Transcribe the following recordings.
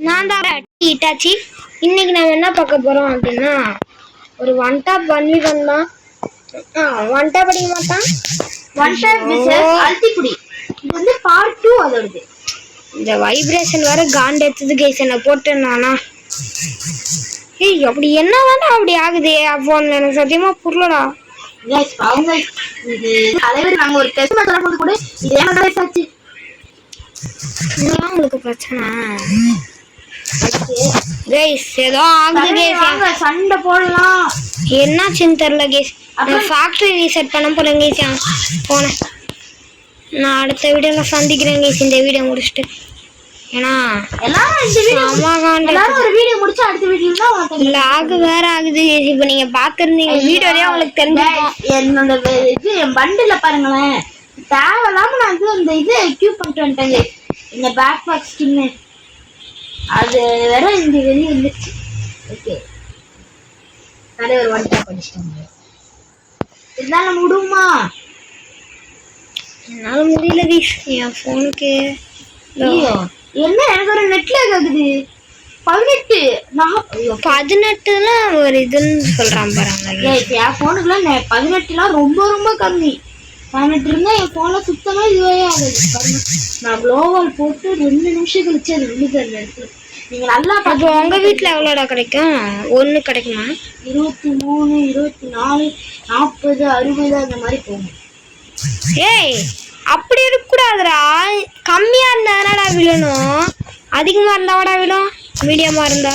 நான் தான் இட்டாச்சி. இன்னைக்கு நம்ம என்ன பார்க்க போறோம் அப்படின்னா, ஒரு ஒன் டாப் பண்ணி வந்தான். ஒன் டாப் அடிக்க மாட்டான். ஒன் டாப் அல்டிபுடி. இது வந்து பார்ட் 2 அதோடது. இந்த வைப்ரேஷன் வேற காண்ட் எடுத்தது கைஸ். என்ன போட்டுனானா ஏய் அப்படி என்ன வேணா அப்படி ஆகுது. அப்போ எனக்கு சத்தியமா புரியலடா கைஸ். அவங்க இது தலைவர் நாங்க ஒரு டெஸ்ட் மட்டும் போட்டு கூட இதே மாதிரி ஆச்சு. இதெல்லாம் உங்களுக்கு பிரச்சனை கைஸ். ஏதோ ஆகுது கைஸ். சண்டை போடலாம். என்னாச்சுன்னு தெரியல கைஸ். ஃபேக்டரி ரீசெட் பண்ண போறேன் கைஸ். போனேன். நான் அடுத்த வீடியோல சந்திக்கிறேன் கைஸ். இந்த வீடியோ முடிச்சுட்டு ஏன்னா எல்லாரும் ஒரு வீடியோ முடிச்சு அடுத்த வீடியோல தான் லாக் வேற ஆகுது கைஸ். இப்போ நீங்க பாத்துருந்தீங்க வீடியோலயே உங்களுக்கு தெரிஞ்சிருக்கும். என்னோட இது என் பண்டில பாருங்களேன். தேவையில்லாம நான் வந்து அந்த இது கியூ பண்ணிட்டு வந்துட்டேன் கைஸ். இந்த பேக் பேக் ஸ்கின் அது வேற இந்த வெளியே வந்துச்சு. ஓகே தலைவர் ஒன் டாப் அடிச்சிட்டாங்க. இதனால முடியுமா? என்னால முடியல கைஸ். என் போனுக்கு என்ன எனக்கு ஒரு நெட்ல ஆகுது 18 ஒரு இதுன்னு சொல்றான் பாருங்க. என் போனுக்குலாம் 18 ரொம்ப ரொம்ப கம்மி. 18 இருந்தா என் போன்ல சுத்தமா இதுவே ஆகுது பாருங்க. நான் குளோவால் போட்டு 2 நிமிஷம் கழிச்சு அது விழுது. நீங்க நல்லா அப்போ உங்க வீட்டுல எவ்வளோடா கிடைக்கும்? 1 கிடைக்குமா? 23 24 40 60 அந்த மாதிரி போகும். ஏய் அப்படி இருக்கக்கூடாதுடா. கம்மியா இருந்தா என்னடா விழணும், அதிகமா இருந்தாடா விழும். மீடியமா இருந்தா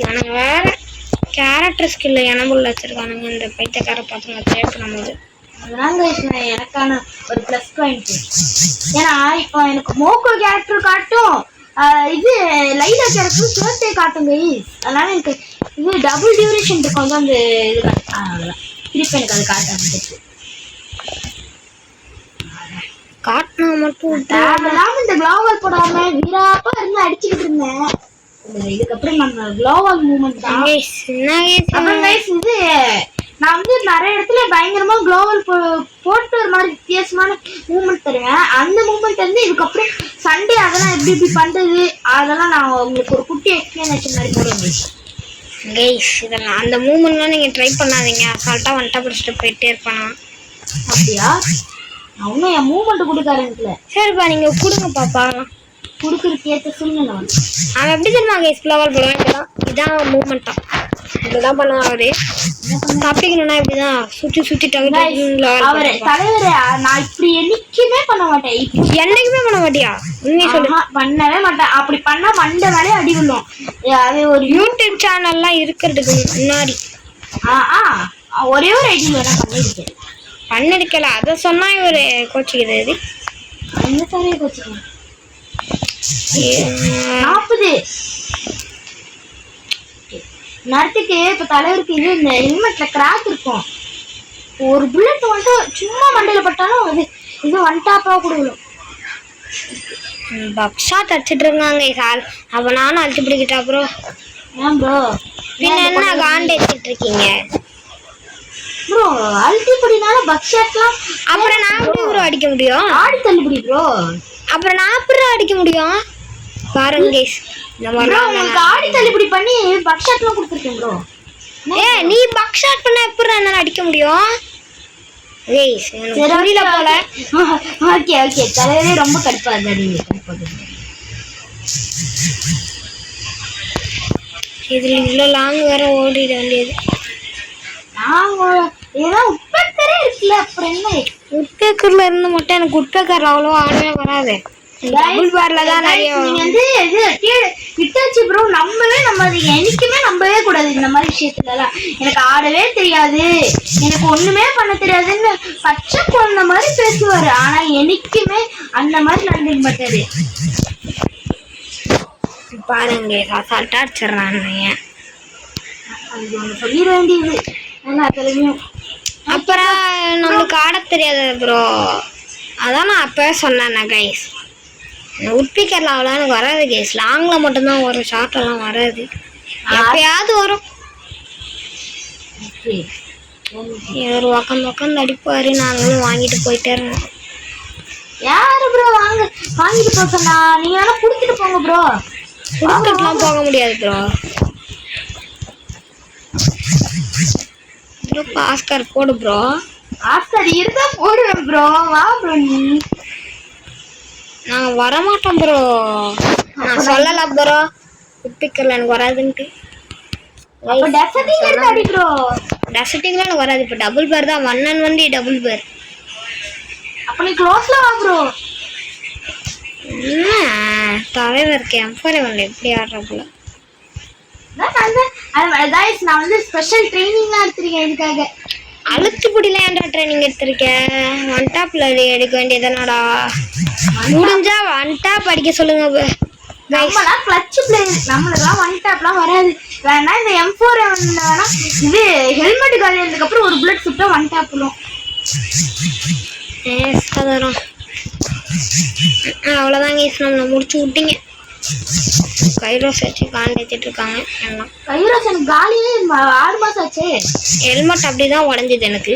எனக்கு வேற கேரக்டர் ஸ்கில் எனக்குள்ள வச்சிருக்கானுங்க இந்த பைத்தியக்கார பசங்க சேர்க்கணும் போது. அதனால எனக்கான ஒரு பிளஸ் பாயிண்ட். ஏன்னா இப்போ எனக்கு மோக்கோ கேரக்டர் காட்டும், இது லைலா கேரக்டர் சேர்த்தே காட்டும் கைஸ். அதனால எனக்கு இது டபுள் டியூரேஷன் இருக்கும். அந்த இது திருப்பி எனக்கு அது காட்ட ஆரம்பிச்சு காட்டினா மட்டும் தேவையில்லாம இந்த குளோவால் போடாம வீராப்பா இருந்து அடிச்சுக்கிட்டு இருந்தேன். இதுக்கப்புறம் நம்ம குளோவால் மூவ்மெண்ட் தான். அப்புறம் கைஸ் இது நான் வந்து நிறைய இடத்துல பயங்கரமா குளோவல் போட்டு ஒரு மாதிரி வித்தியாசமான மூவ்மெண்ட் தருவேன். அந்த மூவ்மெண்ட் வந்து இதுக்கப்புறம் சண்டே அதெல்லாம் எப்படி எப்படி பண்றது அதெல்லாம் நான் உங்களுக்கு ஒரு குட்டி எக்ஸ்பிளனேஷன் மாதிரி போடுவேன் கைஸ். இதெல்லாம் அந்த மூவ்மெண்ட்லாம் நீங்க ட்ரை பண்ணாதீங்க. அசால்ட்டா ஒன் டாப் அடிச்சுட்டு போயிட்டே இருப்பானா. அப்படியா? நான் இன்னும் என் மூவ்மெண்ட் கொடுக்காருல. சரிப்பா நீங்க கொடுங்க பாப்பா. கொடுக்கறதுக்கு ஏற்ற சூழ்நிலை வந்து அவன் எப்படி தெரியுமா கைஸ் குளோவல் போடுவேன். இதான் மூவ்மெண்ட்டா. இப்படிதான் பண்ணுவான் அவரு. தப்பிக்கணும்னா இப்படிதான் சுத்தி சுத்தி அவரு தலைவரே. நான் இப்படி என்னைக்குமே பண்ண மாட்டேன். என்னைக்குமே பண்ண மாட்டியா? உண்மையை சொல்லு. பண்ணவே மாட்டேன். அப்படி பண்ணா மண்டை வேலையே அடி விழும். அது ஒரு யூடியூப் சேனல்லாம் இருக்கிறதுக்கு முன்னாடி ஒரே ஒரு ஐடி வேணா பண்ணிருக்கல. அதை சொன்னா இவரு கோச்சிக்கிறது. என்ன சாரே கோச்சிக்கலாம். 40 நேரத்துக்கு இப்ப தலைவருக்கு இது இந்த ஹெல்மெட்ல கிராக் இருக்கும். ஒரு புல்லட் மட்டும் சும்மா மண்டையில பட்டாலும் அது இது ஒன் டாப்பா கொடுக்கணும். பக்ஷாட் அடிச்சிட்டு இருக்காங்க. அப்ப நானும் அழிச்சு பிடிக்கிட்டா ப்ரோ. ஏன் ப்ரோ பின்ன என்ன காண்ட் அடிச்சிட்டு இருக்கீங்க ப்ரோ? அல்டிபடினால பக்ஷாட்லாம் அப்புறம் நான் எப்படி ப்ரோ அடிக்க முடியும்? ஆடி தள்ளுபடி ப்ரோ. அப்புறம் நான் எப்படி அடிக்க முடியும் பாருங்க கைஸ். உங்களுக்கு ஆடி தள்ளுபடி பண்ணி பக்ஷாட்லாம் கொடுத்துருக்கேன் ப்ரோ. நீ பக்ஷாட் பண்ண எப்படி என்னால அடிக்க முடியும் கைஸ்? புரியல போல. ஓகே ஓகே தலைவரே ரொம்ப கடுப்பா இருந்தா இதுல இவ்வளவு லாங் வேற ஓடிட வேண்டியது. ஏன்னா உட்பேக்கரே இருக்குல்ல. அப்புறம் என்ன உட்பேக்கர்ல இருந்து மட்டும் எனக்கு உட்பேக்கர் அவ்வளோ ஆடவே வராது. டபுள் பார்ல தான் நிறைய வந்து விட்டாச்சு ப்ரோ. நம்ம என்னைக்குமே நம்பவே கூடாது இந்த மாதிரி விஷயத்துல எல்லாம். எனக்கு ஆடவே தெரியாது, எனக்கு ஒண்ணுமே பண்ண தெரியாதுன்னு பச்சை குழந்தை மாதிரி பேசுவாரு. ஆனா என்னைக்குமே அந்த மாதிரி நடந்துக்க மாட்டாரு. பாருங்க அசால்ட்டா அடிச்சிடறாங்க. அது ஒண்ணு சொல்லிட வேண்டியது எல்லா தலைமையும். அப்புறம் நம்மளுக்கு ஆட தெரியாது ப்ரோ. அதான் நான் அப்பவே சொன்னேன் கைஸ். உட்பிக்கர்ல அவ்வளோ எனக்கு வராது கைஸ். லாங்ல மட்டும்தான் வரும், ஷார்ட்லாம் வராது. எப்பயாவது வரும். ஒரு பக்கம் பக்கம் அடிப்பாரு. நாங்களும் வாங்கிட்டு போயிட்டே இருந்தோம். யாரு வாங்கிட்டு போக சொன்னா நீங்க வேணா குடுத்துட்டு போங்க ப்ரோ. குடுத்துட்டுலாம் போக முடியாது ப்ரோ. ப்ரோ ஆஸ்கார் போடு ப்ரோ. ஆஸ்கார் இருந்தா போடுவேன் ப்ரோ. வா ப்ரோ நீ. நான் வரமாட்டேன் ப்ரோ. நான் சொல்லல ப்ரோ உட்பிக்கர்ல எனக்கு வராதுன்ட்டு. அப்ப டெசர்ட்டிங் எடுத்து அடி ப்ரோ. டெசர்ட்டிங்லாம் எனக்கு வராது. இப்போ டபுள் பேர் தான் 1 டபுள் பேர். அப்ப நீ க்ளோஸ்ல வா ப்ரோ. தலைவர் M4 எப்படி ஆடுறப்பல நான் வந்து ஸ்பெஷல் ட்ரைனிங்லாம் எடுத்திருக்கேன் இதுக்காக. அழுத்துப்படிலாம் ஏன்டா ட்ரைனிங் எடுத்திருக்கேன்? ஒன் டாப்ல எடுக்க வேண்டியதானடா. முடிஞ்சா ஒன் டாப் அடிக்க சொல்லுங்க. நம்மளாம் கிளட்ச் பிளேயர், நம்மளுக்குலாம் ஒன் டாப்லாம் வராது. வேணா இந்த M4 வேணா இது ஹெல்மெட் காலியானதுக்கு அப்புறம் ஒரு புல்லட் சுட்டா ஒன் டாப் வரும். அவ்வளோதான் கேஸ், நம்மளை முடிச்சு விட்டீங்க. கைரோஸ் வச்சு காண்டேத்திட்டு இருக்காங்க எல்லாம். கைரோஸ் எனக்கு காலியே 6 மாசம் ஆச்சு. ஹெல்மெட் அப்படிதான் உடஞ்சது எனக்கு.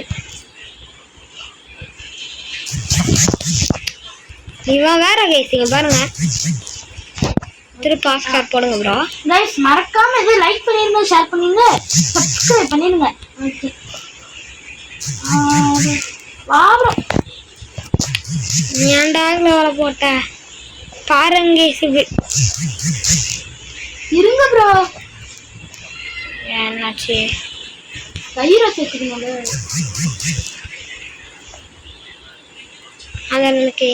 இவன் வேற கேஸ், இங்க பாருங்க. திருப்பி ஆஸ்கார் போடுங்க ப்ரோ. கைஸ் மறக்காம இது லைக் பண்ணிருங்க, ஷேர் பண்ணிருங்க, சப்ஸ்கிரைப் பண்ணிருங்க. ஓகே வா ப்ரோ. ஏன்டா வேலை போட்ட பாருங்க இது. இருங்க ப்ரோ. என்னாச்சு? கைரோஸ் வச்சுக்கோங்க. அது எனக்கு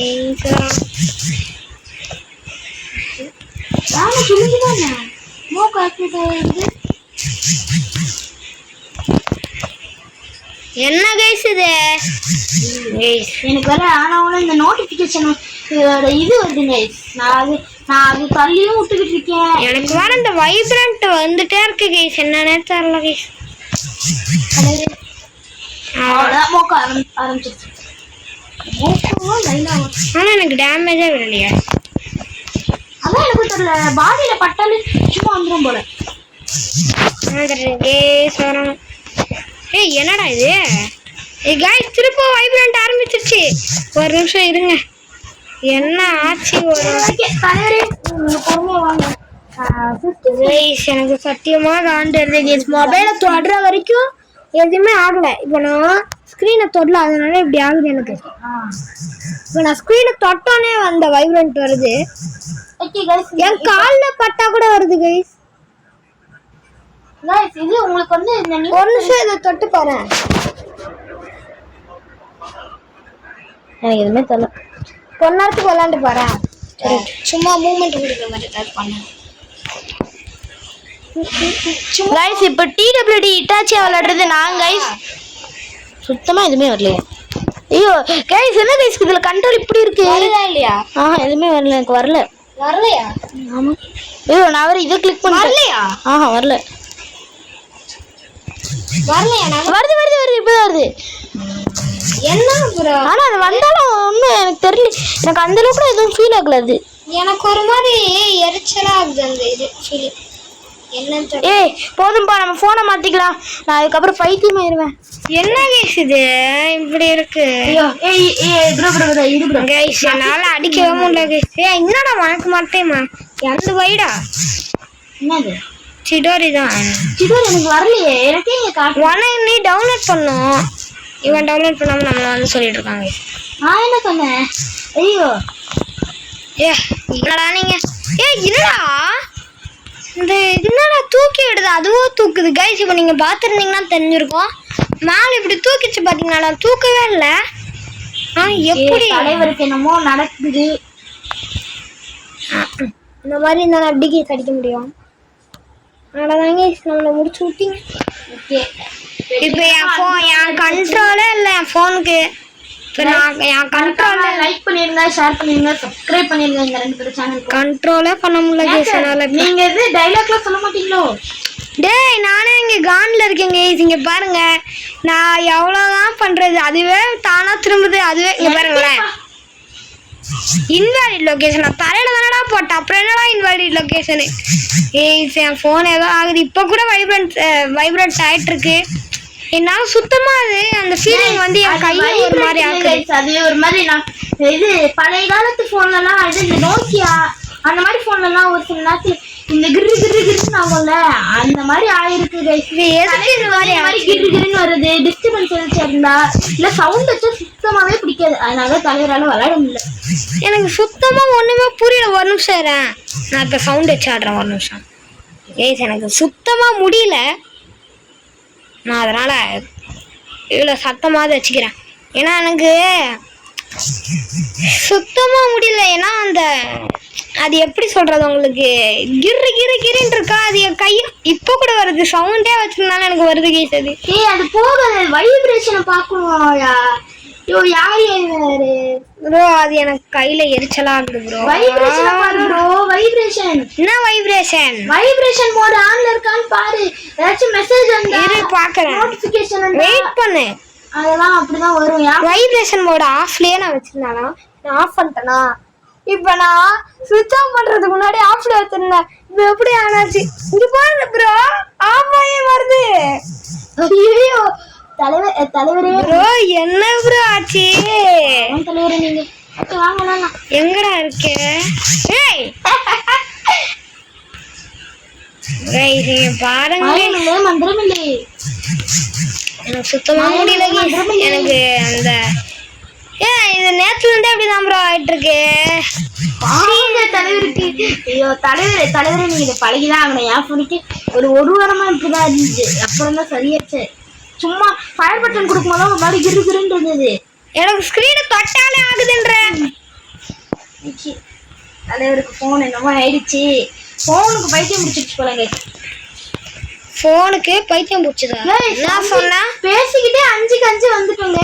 என்ன கைஸ் இது? எனக்கு வர ஆனாலும் இந்த நோட்டிபிகேஷன் இது வருது கைஸ். நான் அது தள்ளியும் விட்டுக்கிட்டு இருக்கேன். எனக்கு வர இந்த வைப்ரண்ட் வந்துட்டே இருக்கு கைஸ், என்னன்னே தெரியல கைஸ். ஆரம்பிச்சிருச்சு. ஆனா எனக்கு டேமேஜா விடலையா? அதான் எனக்கு தெரியல, பாடியில பட்டாலு சும்மா வந்துடும் போல. ஏய் என்னடா இது? கைஸ் திரும்ப வைப்ரண்ட் ஆரம்பிச்சிருச்சு. ஒரு நிமிஷம் இருங்க, என்ன ஆச்சு? எனக்கு சத்தியமா காண்டது. மொபைலை தொடுற வரைக்கும் எதுவுமே ஆகல. இப்போ நான் ஸ்க்ரீனை தொடல, அதனால இப்படி ஆகுது எனக்கு. இப்போ நான் ஸ்க்ரீனை தொட்டோன்னே அந்த வைப்ரண்ட் வருது. என் காலில் பட்டா கூட வருது கைஸ். இது உங்களுக்கு வந்து ஒரு நிமிஷம் இதை தொட்டு பாரு. எனக்கு எதுவுமே தெரியல. கொஞ்ச நேரத்துக்கு விளாண்டு பாரு. சும்மா மூவ்மெண்ட் கொடுக்குற மாதிரி ஏதாவது பண்ணு. கைஸ் இப்போ TWD இட்டாச்சியா விளையாடுறது நான் கைஸ். சுத்தமா எதுவுமே வரலையா? ஐயோ கைஸ் என்ன கைஸ் இதுல கண்ட்ரோல் இப்படி இருக்கு? வரல இல்லையா? எதுவுமே வரல, எனக்கு வரல. வரலையா? ஆமா. ஐயோ நான் வேற இதை கிளிக் பண்ணேன். வரலையா? வரல. வரலையா? வருது வருது வருது, இப்பதான் வருது. என்ன ப்ரோ? ஆனா அது வந்தாலும் ஒன்றும் எனக்கு தெரியல. எனக்கு அந்த அளவுக்கு கூட எதுவும் ஃபீல் ஆகல. அது எனக்கு ஒரு மாதிரி எரிச்சலா ஆகுது அந்த இது ஃபீல். என்னன்னு ஏய் போதும்பா, நம்ம போனை மாத்திக்கலாம். நான் அதுக்கப்புறம் பைத்தியம் ஆயிருவேன். என்ன கேஸ் இது இப்படி இருக்கு? கைஸ் என்னால அடிக்கவே முடியல கைஸ். என்னடா உனக்கு மட்டும் எந்த வைடா? என்னது? சிடோரி தான். சிடோரி எனக்கு வரலையே. எனக்கே இங்க காட்டு. உனக்கு நீ டவுன்லோட் பண்ணும். இவன் டவுன்லோட் பண்ணாம நம்மள வந்து சொல்லிட்டு இருக்காங்க. நான் என்ன சொன்னேன்? ஐயோ என்னடா நீங்க? என்னடா இந்த என்னடா தூக்கி விடுது, அதுவும் தூக்குது கைஸ். இப்போ நீங்க பாத்துருந்தீங்கன்னா தெரிஞ்சிருக்கும். மேலே இப்படி தூக்கிச்சு பாத்தீங்களா? தூக்கவே இல்லை. எப்படி தலைவருக்கு என்னமோ நடக்குது? இந்த மாதிரி இருந்தா எப்படி கேஸ் அடிக்க முடியும்? அவ்வளோதாங்க நம்மளை முடிச்சு விட்டீங்க. இப்போ என் கண்ட்ரோலே இல்லை என் ஃபோனுக்கு. இப்போ நான் என் கண்ட்ரோல லைக் பண்ணிருங்க, ஷேர் பண்ணிருங்க, சப்ஸ்கிரைப் பண்ணிருங்க. இந்த 2 பேர் சேனல் கண்ட்ரோலே பண்ண முடியல கேஸ் என்னால. நீங்க இது டைலாக்லாம் சொல்ல மாட்டீங்களோ? டேய் நானே இங்கே கான்ல இருக்கேன் கேஸ். இங்கே பாருங்க, நான் எவ்வளோதான் பண்றது, அதுவே தானா திரும்புது. அதுவே இங்கே பாருங்களேன், இன்வாலிட் லொகேஷன். நான் தரையில தானடா போட்டேன், அப்புறம் என்னடா இன்வாலிட் லொகேஷனு? என் ஃபோன் ஏதோ ஆகுது. இப்போ கூட வைப்ரண்ட் ஆகிட்டு இருக்கு. என்னால சுத்தமா அந்த ஃபீலிங் வந்து என் கையில ஒரு மாதிரி ஆகுது. அது ஒரு மாதிரி நான் இது பழைய காலத்து போன்லலாம் இது இந்த நோக்கியா அந்த மாதிரி போன்லலாம் ஒரு சில நேரத்துல இந்த கிரு கிரு கிருன்னு ஆகும்ல அந்த மாதிரி ஆயிருக்கு கைஸ். எதுக்கு இந்த மாதிரி கிரு கிருன்னு வருது டிஸ்டர்பன்ஸ் எதாச்சும் இருந்தா இல்ல சவுண்ட் வச்சா சுத்தமாவே பிடிக்காது. அதனால தலைவரால விளையாட முடியல. எனக்கு சுத்தமா ஒண்ணுமே புரியல. ஒரு நிமிஷம் இருறேன், நான் இப்ப சவுண்ட் வச்சு ஆடுறேன். ஒரு நிமிஷம் கைஸ், எனக்கு சுத்தமா முடியல. நான் அதனால இவ்வளவு சத்தமாவது வச்சுக்கிறேன். ஏன்னா எனக்கு சுத்தமா முடியல. ஏன்னா அது எப்படி சொல்றது உங்களுக்கு, கிரு கிரு கிருன்னு இருக்கா. அது என் கையில் இப்போ கூட வருது. சவுண்டே வச்சிருந்தாலும் எனக்கு வருது கைஸ். அது போக வைப்ரேஷனை பார்க்கணும்யா. ஐயோ யாரு ப்ரோ, அது எனக்கு கையில எரிச்சலா ஆகுது ப்ரோ. வைப்ரேஷன் பாரு ப்ரோ. வைப்ரேஷன் என்ன வைப்ரேஷன்? வைப்ரேஷன் மோட் ஆன்ல இருக்கான்னு பாரு. ஏதாச்சும் மெசேஜ் வந்தா இரு பாக்குறேன். நோட்டிபிகேஷன் வந்தா வெயிட் பண்ணு. அதெல்லாம் அப்படிதான் வரும். வைப்ரேஷன் மோட் ஆஃப்லயே நான் வச்சிருந்தானா, நான் ஆஃப் பண்ணிட்டேனா. இப்ப நான் சுவிட்ச் ஆஃப் பண்றதுக்கு முன்னாடி ஆஃப்ல வச்சிருந்தேன். இப்போ எப்படி ஆனாச்சு இங்க பாருங்க ப்ரோ, ஆஃப் ஆகி வருது. ஐயோ தலைவரே ப்ரோ, என்ன ப்ரோ ஆச்சு? தலைவரே நீங்க வாங்க எங்கடா இருக்கு? ஏய் பாருங்க, மந்திரம் இல்லை. எனக்கு சுத்தமா முடியல. எனக்கு இது நேத்துல இருந்தே அப்படிதான் ப்ரோ ஆயிட்டு இருக்கு. தலைவருக்கு ஐயோ தலைவரே நீங்க இதை பழகிதான் ஆகணும். என் போனுக்கு ஒரு வாரமா இப்படிதான் இருந்துச்சு. அப்புறம் தான் சரியாச்சு. சும்மா ஃபயர் பட்டன் கொடுக்கும்போது ஒரு மாதிரி கிரு கிருன்னு இருந்தது. எனக்கு ஸ்கிரீன் தொட்டாலே ஆகுதுன்ற. தலைவருக்கு போன் என்னமோ ஆயிடுச்சு. போனுக்கு பைத்தியம் பிடிச்சிருச்சு போலங்க. போனுக்கு பைத்தியம் பிடிச்சதா? நான் சொன்னா பேசிக்கிட்டே 5க்கு 5 வந்துட்டோங்க.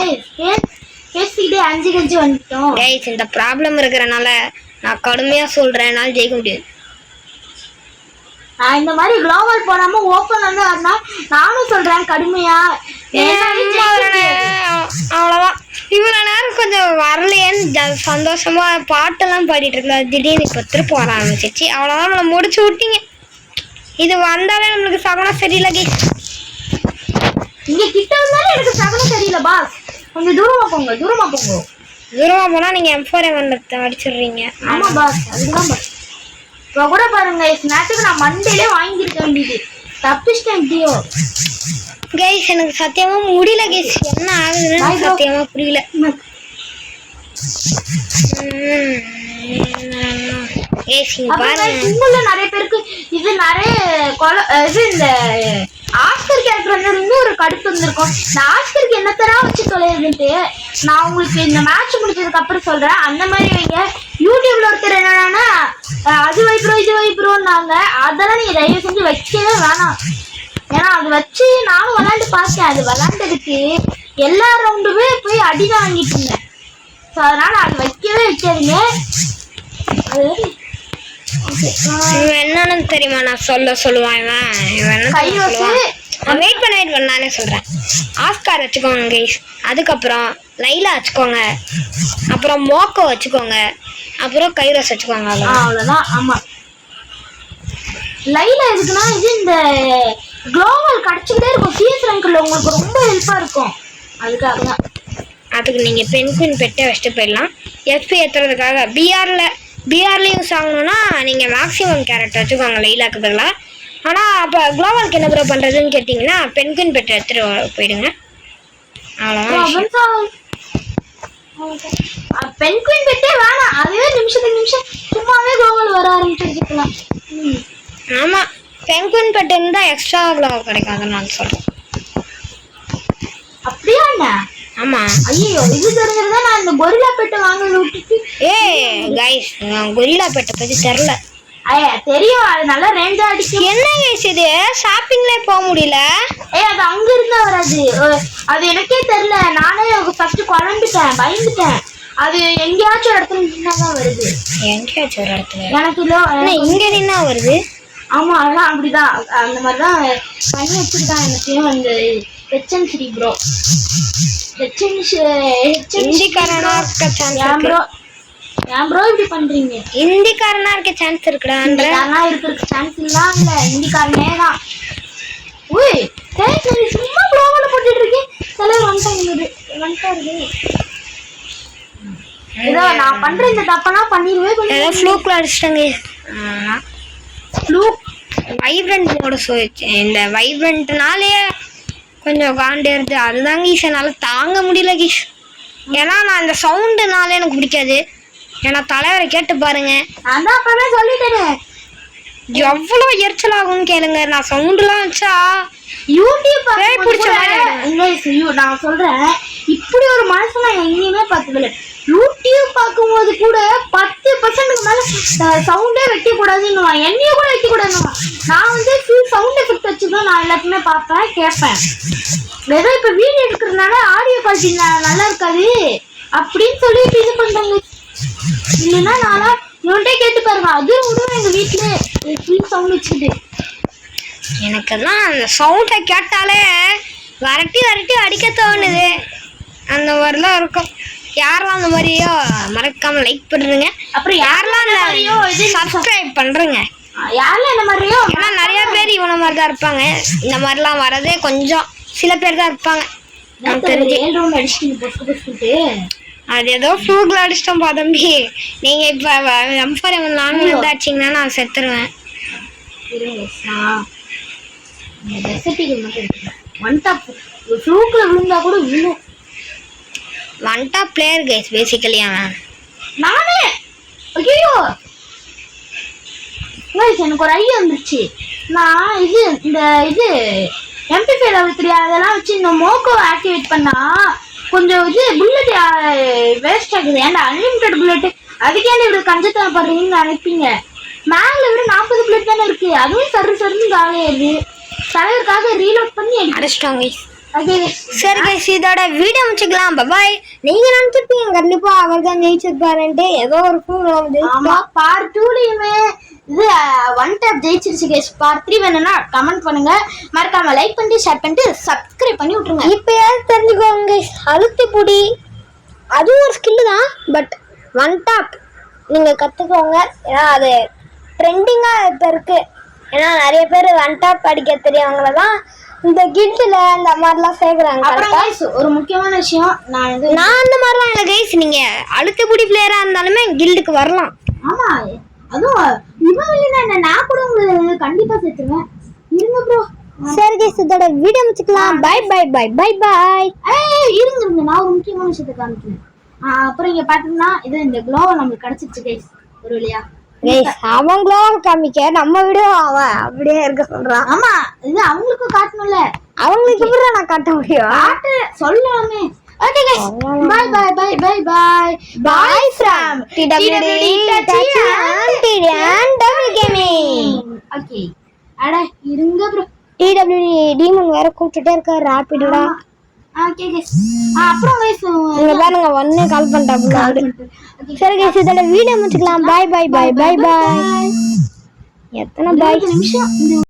பேசிக்கிட்டே 5க்கு 5 வந்துட்டோம். கைஸ், இந்த ப்ராப்ளம் இருக்கிறனால நான் கடுமையா சொல்றேன், என்னால ஜெயிக்க முடியாது. நான் இந்த மாதிரி குளோபல் போடாம ஓப்பன் வந்து வரனா நானும் சொல்றேன் கடுமையா. அவ்வளவுதான். இவ்வளவு நேரம் கொஞ்சம் வரலையேன்னு சந்தோஷமா பாட்டெல்லாம் பாடிட்டு இருந்தா, திடீர்னு இப்ப திருப்பி வர ஆரம்பிச்சிச்சு. அவ்வளவுதான், நம்மளை முடிச்சு விட்டீங்க. இது வந்தாலே நம்மளுக்கு சகனம் சரியில்லை கைஸ். இங்க கிட்ட வந்தாலும் எனக்கு சகனம் சரியில்லை பாஸ். கொஞ்சம் தூரமா போங்க. தூரமா போனா நீங்க M4A1 அடிச்சிடுறீங்க. ஆமா பாஸ், அதுதான் பாஸ். இப்போ கூட பாருங்க, ஸ்நாக்ஸுக்கு நான் மண்டேலே வாங்கியிருக்க வேண்டியது. தப்பிச்சிட்டேன் எப்படியோ கைஸ். எனக்கு சத்தியமா முடியல கைஸ். என்ன ஆகுதுன்னு சத்தியமா புரியல. நிறைய பேருக்கு இது நிறைய இது இந்த ஆஸ்கர் கேரக்டர் வந்து ஒரு கடுப்பு வந்திருக்கும். இந்த ஆஸ்கருக்கு என்னத்தரா வச்சு தொலைதுன்ட்டு நான் உங்களுக்கு இந்த மேட்ச் முடிச்சதுக்கு அப்புறம் சொல்றேன். அந்த மாதிரி வைங்க. யூடியூப்ல ஒருத்தர் என்னன்னா அது வைப்ரோ இது வைப்ரோன்னாங்க. அதெல்லாம் நீங்க தயவு செஞ்சு வைக்கவே வேணாம். ஏன்னா அது வச்சு நானும் விளையாண்டு பார்த்தேன். அது விளையாண்டதுக்கு எல்லா ரவுண்டுமே போய் அடிதான் வாங்கிட்டு இருந்தேன். ஸோ அதனால அது வைக்கவே வைக்காதீங்க. அது என்னன்னு தெரியுமா? நான் சொல்லுவான் வெயிட் பண்ண நானே சொல்றேன். ஆஸ்கார் வச்சுக்கோங்க கைஸ். அதுக்கப்புறம் லைலா வச்சுக்கோங்க. அப்புறம் மோக்கோ வச்சுக்கோங்க. அப்புறம் கைரோஸ் வச்சுக்கோங்க. அவ்வளவுதான். ஆமா, லைலா எதுக்குன்னா இது இந்த குளோபல் கிடைச்சிக்கிட்டே இருக்கும். சிஎஸ் ரேங்க்ல உங்களுக்கு ரொம்ப ஹெல்ப்பா இருக்கும். அதுக்காக தான். அதுக்கு நீங்க பென்குயின் பெட்டை வச்சுட்டு போயிடலாம். எஃபி ஏற்றுறதுக்காக பிஆர்ல யூஸ் ஆகணும்னா நீங்க மேக்ஸிமம் கேரக்டர் வச்சுக்கோங்க லைலாக்கு பதிலாக. ஆனால் அப்போ குளோபலுக்கு என்ன ப்ரோ பண்ணுறதுன்னு கேட்டிங்கன்னா பென்குயின் பெட்டை எடுத்துகிட்டு போயிடுங்க. அவ்வளோதான். பென்குயின் பெட்டே வேணாம். அதுவே நிமிஷத்துக்கு நிமிஷம் சும்மாவே குளோபல் வர ஆரம்பிச்சிருக்கலாம். ஆமாம், பென்குயின் பெட்டு இருந்தால் எக்ஸ்ட்ரா குளோபல் கிடைக்கும். அதை நான் சொல்கிறேன். அப்படியா? ஆமா. ஐயோ, இது தெரிஞ்சிருந்தா நான் இந்த கொரில்லா பெட்டை வாங்கல விட்டுட்டு. கைஸ், கொரில்லா பெட்டை பத்தி தெரியல. தெரியும், அது நல்லா ரேஞ்சா அடிக்கும். என்ன கைஸ் இது? ஷாப்பிங்ல போக முடியல. அது அங்க இருந்தா வராது. அது எனக்கே தெரியல. நானே ஃபர்ஸ்ட் குழம்பிட்டேன், பயந்துட்டேன். அது எங்கேயாச்சும் ஒரு இடத்துல நின்னாதான் வருது. எங்கேயாச்சும் ஒரு இடத்துல? எனக்கு இல்ல, இங்க நின்னா வருது. ஆமா, அதெல்லாம் அப்படிதான். அந்த மாதிரிதான் பண்ணி வச்சுக்கிட்டான் எனக்கையும் அந்த ஹெச்என்சி ப்ரோ. ஹிந்திக்காரனா இருக்க சான்ஸ் ப்ரோ. ஏன் ப்ரோ இப்படி பண்றீங்க? ஹிந்திக்காரனா இருக்க சான்ஸ் இருக்குடா. இருக்கிறதுக்கு சான்ஸ் இல்ல. ஹிந்திக்காரனே தான். ஓய், கைஸ் நீ சும்மா க்ளோவால் போட்டுட்டு இருக்கேன். தலைவர் வந்துட்டாரு. ஏதோ நான் பண்ற இந்த தப்பெல்லாம் பண்ணிடுவேன். ஏதோ ஃப்ளூக்ல அடிச்சிட்டாங்க. ஃப்ளூக் வைப்ரண்ட் மோட வச்சேன். இந்த வைப்ரண்ட்னாலே கொஞ்சம் காண்டேருது. அதுதாங்க கீஸ் என்னால் தாங்க முடியல கீஸ். ஏன்னா நான் இந்த சவுண்டுனால எனக்கு பிடிக்காது. ஏன்னா தலைவரை கேட்டு பாருங்க, அதான் அப்பவே சொல்லிட்டேனே எவ்வளோ எரிச்சல் ஆகும்னு கேளுங்க. நான் சவுண்டுலாம் வச்சா யூடியூப் பிடிச்ச மாதிரி நான் சொல்றேன், இப்படி ஒரு மனுஷன் நான் எங்கேயுமே பார்த்ததில்லை. யூடியூப் பார்க்கும்போது கூட 10% மேல சவுண்டே வைக்க கூடாதுன்னு என்னைய கூட வைக்க கூடாதுன்னு. நான் வந்து ஃபுல் சவுண்ட் எஃபெக்ட் வச்சுதான் நான் எல்லாத்தையுமே பார்ப்பேன் கேட்பேன். ஏதோ இப்ப வீடியோ எடுக்கிறதுனால ஆடியோ குவாலிட்டி நல்லா இருக்காது அப்படின்னு சொல்லிட்டு இது பண்றாங்க. இல்லைன்னா நானா இவன்ட்டே கேட்டு பாருங்க, அது விடுவேன். எங்க வீட்டுல ஃபுல் சவுண்ட் வச்சுக்கிட்டு எனக்கெல்லாம் அந்த சவுண்டை கேட்டாலே வரட்டி அடிக்க தோணுது. அந்த மாதிரிலாம் இருக்கும். யாரெல்லாம் அந்த மாதிரியோ மறக்காம லைக் பண்ணுங்க. அப்புறம் யாரெல்லாம் அந்த சப்ஸ்கிரைப் பண்றீங்க, யாரெல்லாம் என்ன மாதிரியோ. ஏன்னா நிறைய பேர் இவனை மாதிரி தான் இருப்பாங்க. இந்த மாதிரிலாம் வரதே கொஞ்சம் சில பேர் தான் இருப்பாங்க. எனக்கு தெரிஞ்சு அது ஏதோ ஃப்ளூக்ல அடிச்சிட்டோம் பா தம்பி. நீங்க இப்ப M4 நானும் இருந்தாச்சிங்கன்னா நான் செத்துருவேன். One top player guys basically அவன். நானே ஐயோ எனக்கு ஒரு ஐடியா வந்துருச்சு. நான் இந்த MP5 level 3 அதெல்லாம் வச்சு இந்த மோக்கோ ஆக்டிவேட் பண்ணா கொஞ்சம் புல்லட் வேஸ்ட் ஆகுது. ஏன்டா அன்லிமிட்டட் புல்லட் அதுக்கே இப்படி கஞ்சத்தனை பண்றீங்கன்னு நினைப்பீங்க. மேல விட 40 புல்லட் தானே இருக்கு. அதுவும் சருன்னு காலியாயிருது. தலைவருக்காக ரீலோட் பண்ணி அடிச்சிட்டோம் கைஸ். சரி கைஸ், இதோட வீடியோ முடிச்சுக்கலாம். பாய். நீங்க நினைச்சிருப்பீங்க கண்டிப்பா அவர் தான் ஜெயிச்சிருப்பாருன்ட்டு. ஏதோ ஒரு பார்ட் 2லயுமே ஒன் டாப் ஜெயிச்சிருச்சு கைஸ். பார்ட் 3 வேணும்னா கமெண்ட் பண்ணுங்க. மறக்காம லைக் பண்ணிட்டு ஷேர் பண்ணிட்டு சப்ஸ்கிரைப் பண்ணி விட்டுருங்க. இப்பயாவது தெரிஞ்சுக்கோங்க கைஸ், அழுத்தி புடி அது ஒரு ஸ்கில்லு தான். பட் ஒன் டாப் நீங்க கத்துக்கோங்க. ஏன்னா அது ட்ரெண்டிங்கா இப்ப இருக்கு. ஏன்னா நிறைய பேர் ஒன் டாப் அடிக்க தெரியவங்கள தான் இந்த கில்ட்ல இந்த மாதிரிலாம் சேர்க்குறாங்க. அப்புறம் கைஸ் ஒரு முக்கியமான விஷயம், நான் அந்த மாதிரிலாம் இல்லை கைஸ். நீங்க அழுத்தபுடி பிளேயரா இருந்தாலுமே கில்டுக்கு வரலாம். ஆமா, அதுவும் இவன் இல்லைன்னா நான் கூட உங்களுக்கு கண்டிப்பா சேர்த்துருவேன். இருங்க ப்ரோ. சரி கைஸ், இதோட வீடியோ முடிச்சுக்கலாம். Bye bye bye bye bye. இருங்க நான் ஒரு முக்கியமான விஷயத்தை காமிக்கிறேன். அப்புறம் இங்க பாத்தீங்கன்னா இந்த க்ளோவை நமக்கு கிடைச்சிருச்சு கைஸ் ஒரு வழியா. அவன் க்ளோவ் காமிக்க நம்ம வீடியோ அவன் அப்படியே இருக்க சொல்றான். ஆமா, இது அவங்களுக்கும் காட்டணும்ல. அவங்களுக்கு எப்படி நான் காட்ட முடியும்? காட்டு சொல்லலாமே. Okay guys, bye bye bye bye bye bye from TWD and Double Gaming. Okay, அட இருங்க ப்ரோ. TWD டீமன் வேற கூப்பிட்டுட்டே இருக்காரு ராபிடோட. Okay guys. அப்புறம் गाइस நீங்க பாருங்க ஒண்ணே கால் பண்ணிட்டாங்க. சரி गाइस, இதோட வீடியோ முடிச்சுக்கலாம். Bye bye bye bye bye. எத்தனை பை நிமிஷம்